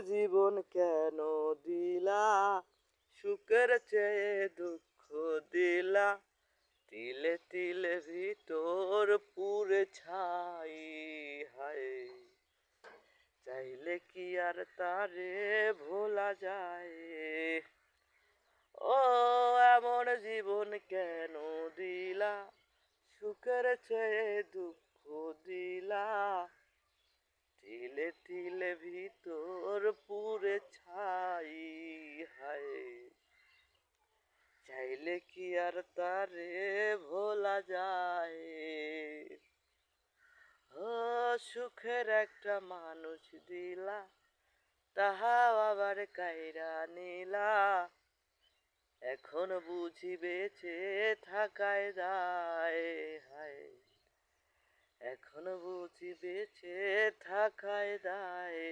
জীবন কেন দিলা, সুখের চেয়ে দুঃখ দিলা, তিলে তিলে ভিতর পুরে ছাই। হায়, চাইলে কি আর তারে ভোলা যায়? ও এমন জীবন কেন দিলা, সুখের চেয়ে দুঃখ দিলা, তিলে তিলে ভিতর পুরে ছাই। হায়, চাইলে কি আর তারে ভোলা যায়? ও সুখের একটা মানুষ দিলা, তাহাও আবার কাইরা নিলা, এখন বুঝি বেঁচে থাকায় দায়। হায়, এখন বুঝি বেঁচে থাকায় দায়।